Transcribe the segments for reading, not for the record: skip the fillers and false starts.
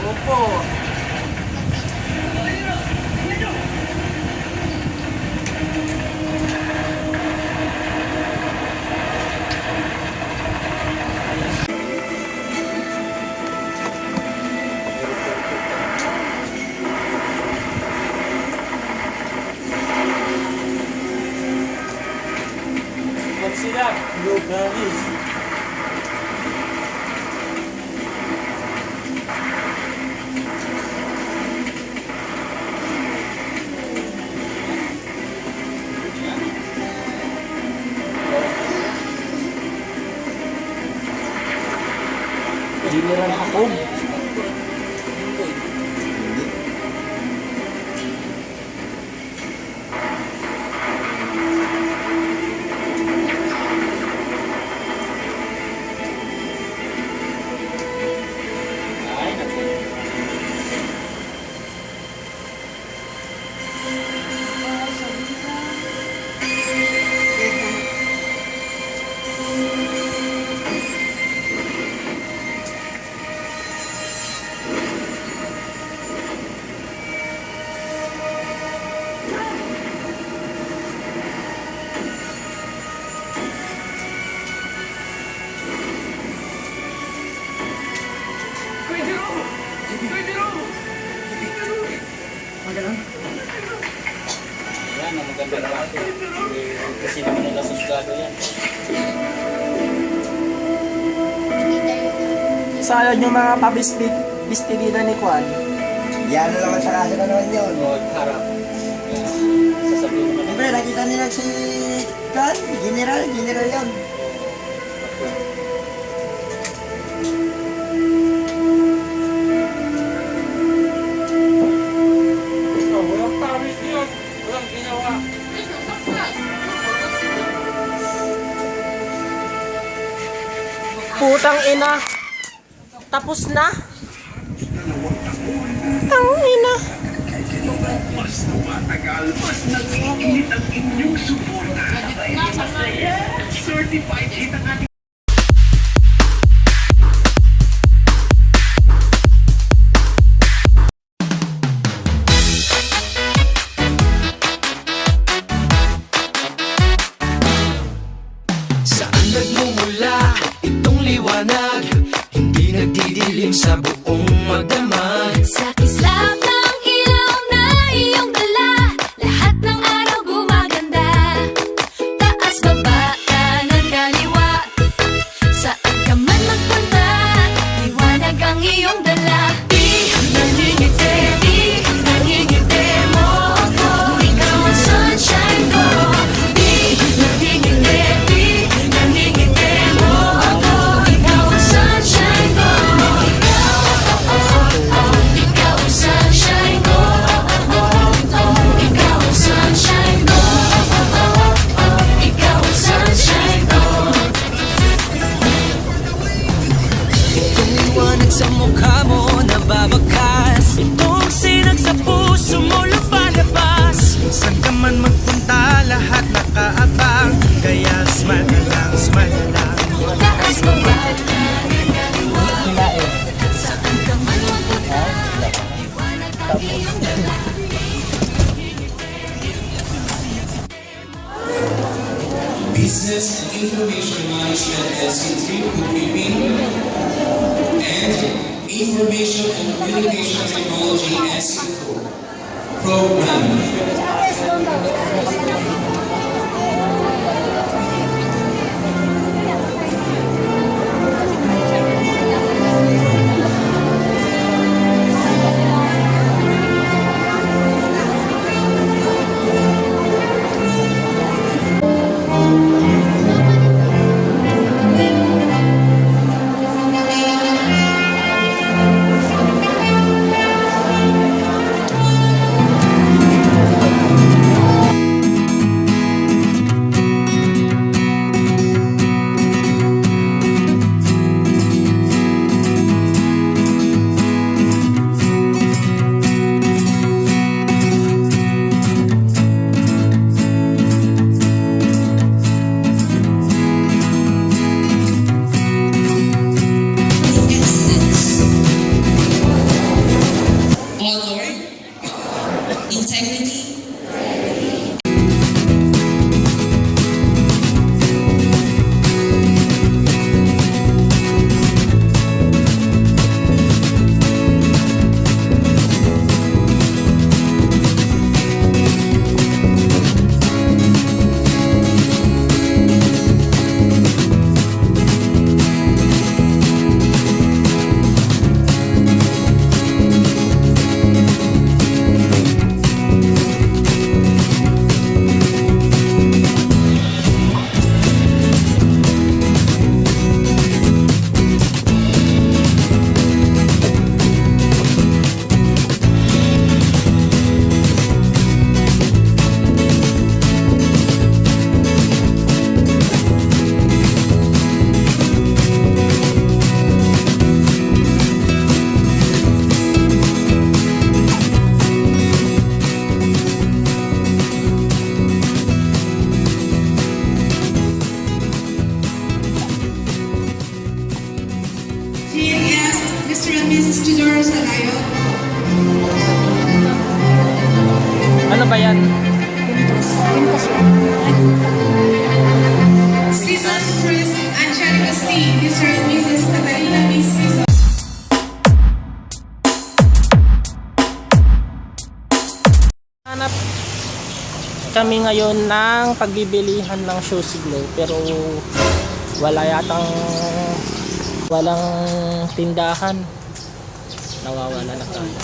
Opo. Sila, blueberries. Giliran ako. Yan, maganda lang. Kasi naman nila susgado yan. Sayang yung mga pabistidita ni Kwan. Yan na naman sa kaso na naman yun. O, harap. Sasabihin naman. Siyempre, nakita nila si Kwan, General yun. Walang pawis yun. Walang ginawa. Putang ina. Tapos na. Tang ina. Mas tumatagal, mas nag-iinit ang inyong suporta. Certified hit ang ating Saan nagmumula itong liwanag? Hindi nagdidilim sa buong magdamag. Sa kislap ng ilaw na iyong dala, lahat ng araw gumaganda. Taas, baba, kanan, kaliwa, saan ka man magpunta, liwanag ang iyong dala. Di nangingiti, di nangingiti mo ako, ikaw ang sunshine ko. Di nangingiti, di nangingiti mo ako, ikaw ang sunshine ko. Ikaw ang sunshine ko. Ikaw ang sunshine ko. Ikaw ang sunshine ko. Itong liwanag sa mukha mo nababakas, itong sinag sa puso mo lumalabas. Saan ka man magpunta, lahat nakaabang. Kaya smile na lang, smile na lang. Taas, baba, kanan, kaliwa, saan ka man magpunta, liwanag ang iyong dala. Business and Information Management SC3 Bookkeeping and Information and Communication Technology SC4 Program. Mrs. Tudor Salayo. Ano ba yan? Season Chris Angelica C. Mr. and Mrs. Catalina B. Season. Hanap kami ngayon ng pagbibilihan ng shoes glow pero walang tindahan, nawawala na tayo.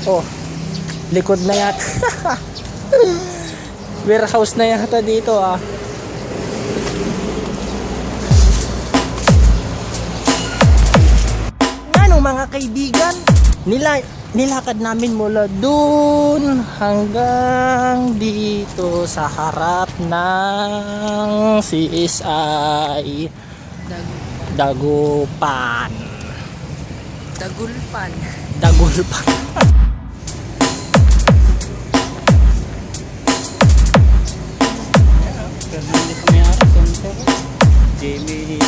Oh, likod na yata. Warehouse na yata dito ah. Ano mga kaibigan, nilakad namin mula dun hanggang dito sa harap ng CSI Dagupan. Dagulpan. Dagulpan. Hindi ko may harap. Jamie.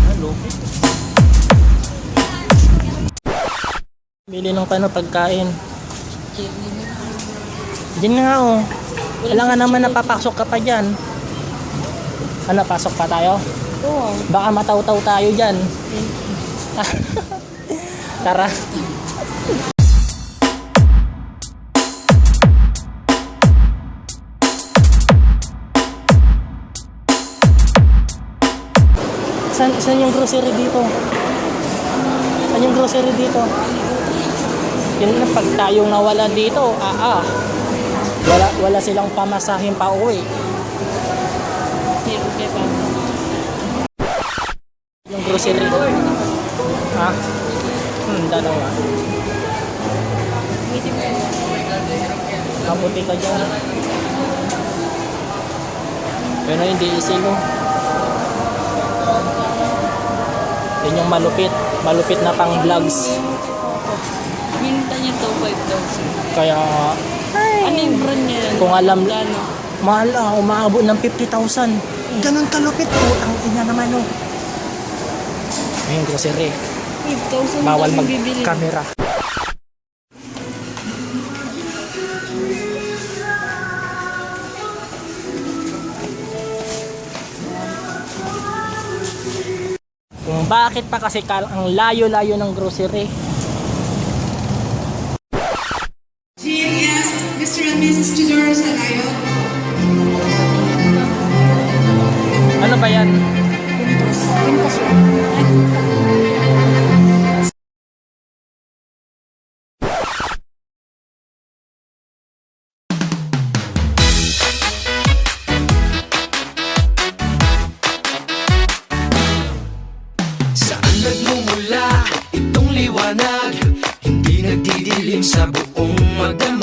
Hello. Bili ng pagkain. Diyan nga oh. Wala nga naman napapasok ka pa dyan. Ano, pasok pa tayo? Oo. Baka mataw-taw tayo dyan. Tara. Saan yung grocery dito? Saan yung grocery dito? Yun na, pag tayong nawala dito, wala silang pamasahin pa uwi. Yung grocery. Ha? Dalawa. Kaputi ka dyan. Pero hindi isilo. Yun yung malupit na pang vlogs. Binta niya to 5,000. Kaya Ano yung brand niya? kung alam, Gano? mahal umaabot ng 50,000. Ganun kalupit po. Ang ina naman oh. Ayun, grocery. 5,000 Bawal kami bibili. mag-camera. Kung bakit pa kasi ang layo-layo ng grocery. GNS, Mr. and Mrs. Tudor Salayo. Ano ba yan? Saan nagmumula itong liwanag? Hindi nagdidilim sa buong magdamag.